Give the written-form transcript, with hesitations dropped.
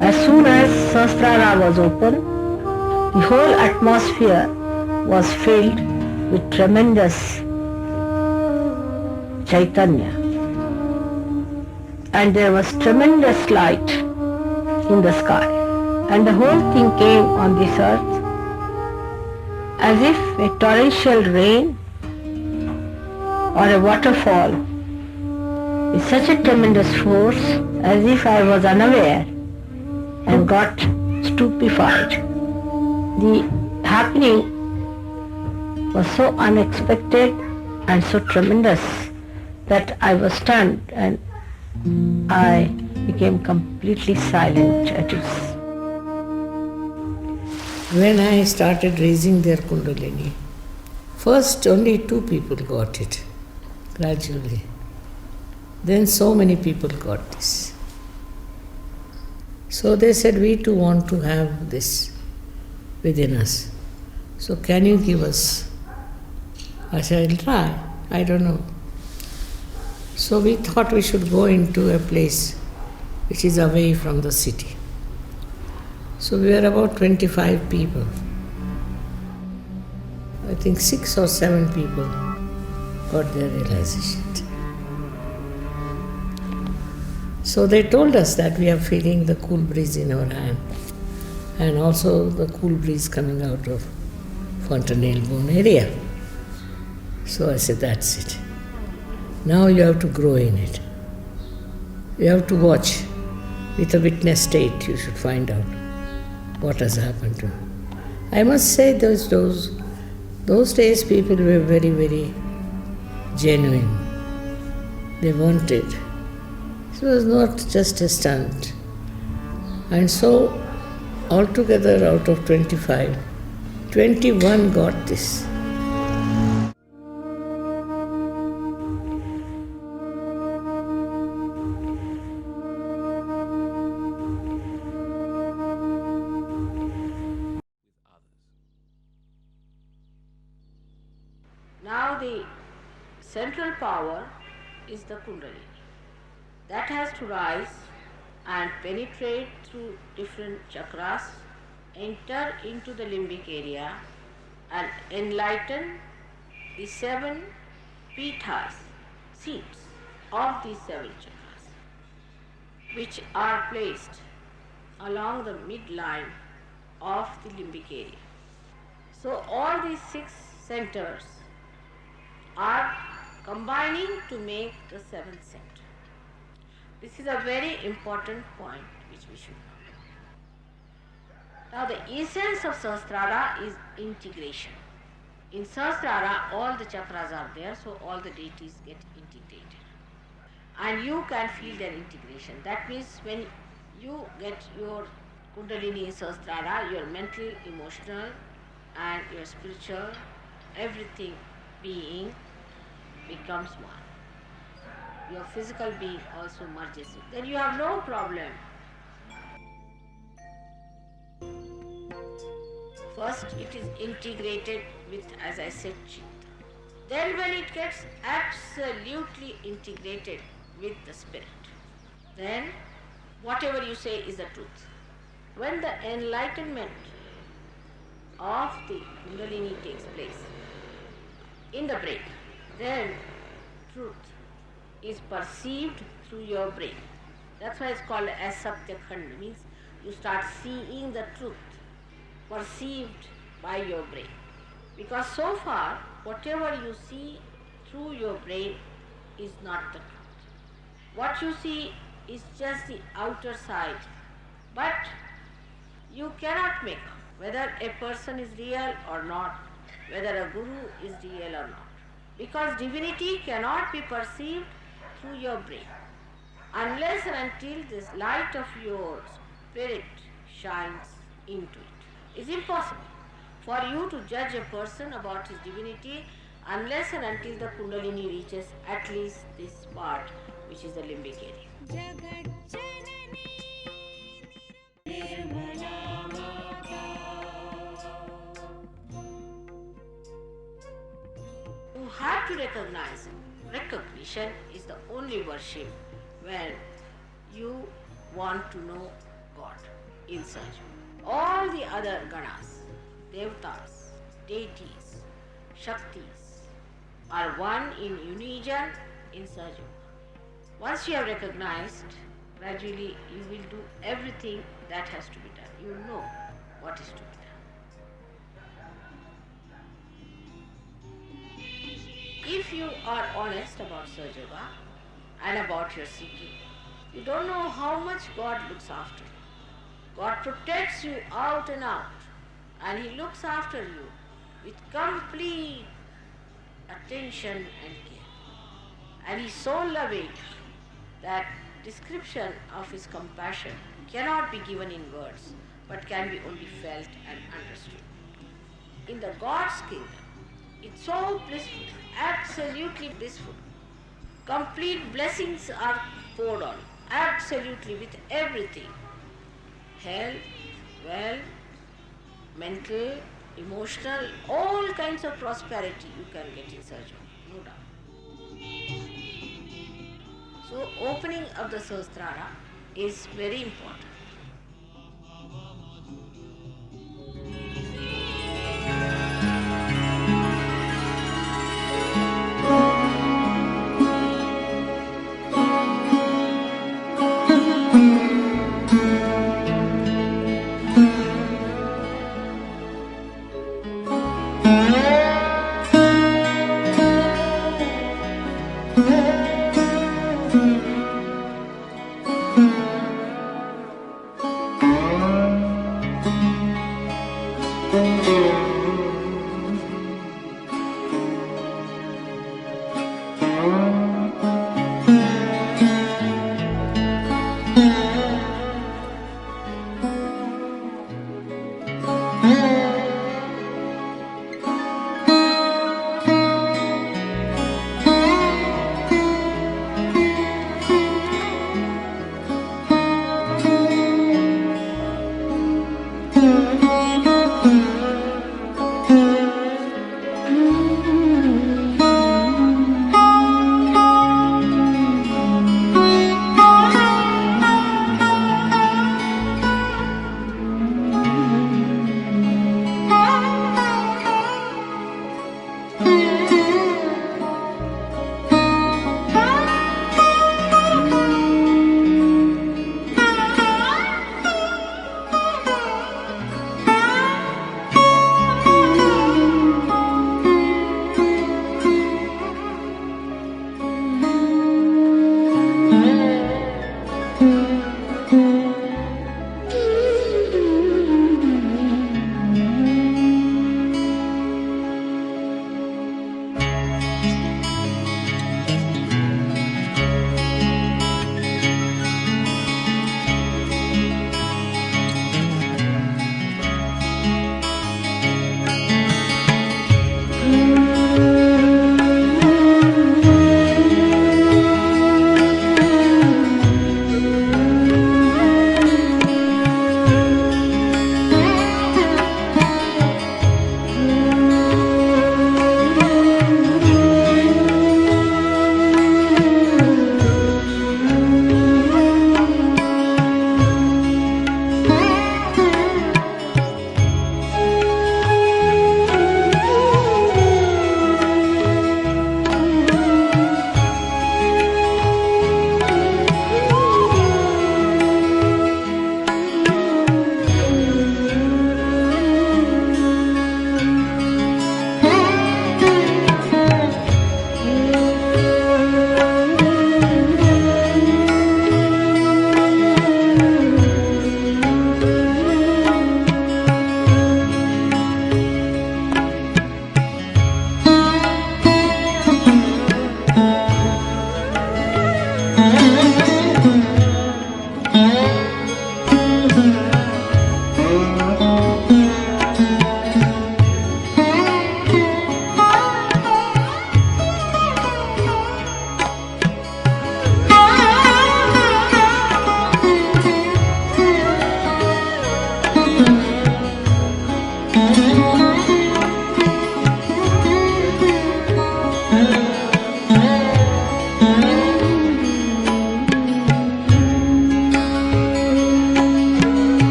As soon as Sahasrara was open, the whole atmosphere was filled with tremendous Chaitanya, and there was tremendous light in the sky, and the whole thing came on this earth as if a torrential rain or a waterfall with such a tremendous force as if I was unaware and got stupefied. The happening was so unexpected and so tremendous that I was stunned and I became completely silent at it. When I started raising their Kundalini, first only 2 people got it, gradually. Then so many people got this. So they said, we too want to have this within us. So can you give us? I said, I'll try. I don't know. So we thought we should go into a place which is away from the city. So we were about 25 people. I think 6 or 7 people got their realization. So they told us that we are feeling the cool breeze in our hand and also the cool breeze coming out of Fontanelle bone area. So I said, that's it. Now you have to grow in it. You have to watch. With a witness state, you should find out what has happened to him. I must say those days people were very, very genuine. They wanted. It was not just a stunt. And so altogether out of 25, 21 got this. Now the central power is the Kundalini. That has to rise and penetrate through different chakras, enter into the limbic area and enlighten the 7 pithas, seats of these 7 chakras, which are placed along the midline of the limbic area. So all these 6 centers are combining to make the 7th center. This is a very important point which we should know. Now the essence of Sahasrara is integration. In Sahasrara all the chakras are there, so all the deities get integrated. And you can feel their integration. That means when you get your Kundalini in Sahasrara, your mental, emotional and your spiritual, everything being becomes one. Your physical being also merges it. Then you have no problem. First it is integrated with, as I said, Chitta. Then when it gets absolutely integrated with the spirit, then whatever you say is the truth. When the enlightenment of the Kundalini takes place in the brain, then truth is perceived through your brain. That's why it's called as Satya Khand, means you start seeing the truth perceived by your brain. Because so far, whatever you see through your brain is not the truth. What you see is just the outer side, but you cannot make out whether a person is real or not, whether a guru is real or not. Because divinity cannot be perceived through your brain unless and until this light of your spirit shines into it. It's impossible for you to judge a person about his divinity unless and until the Kundalini reaches at least this part, which is the limbic area. You have to recognize it. Recognition is the only worship when you want to know God in Sarju. All the other ganas, devtas, deities, shaktis are one in unison in Sarju. Once you have recognized, gradually you will do everything that has to be done. You know what is to be done. If you are honest about Sahaja Yoga and about your seeking, you don't know how much God looks after you. God protects you out and out, and He looks after you with complete attention and care. And He is so loving that description of His compassion cannot be given in words, but can be only felt and understood. In the God's kingdom, it's so blissful, absolutely blissful. Complete blessings are poured on, absolutely with everything. Health, wealth, mental, emotional, all kinds of prosperity you can get in Sarju, no doubt. So opening of the Sahasrara is very important.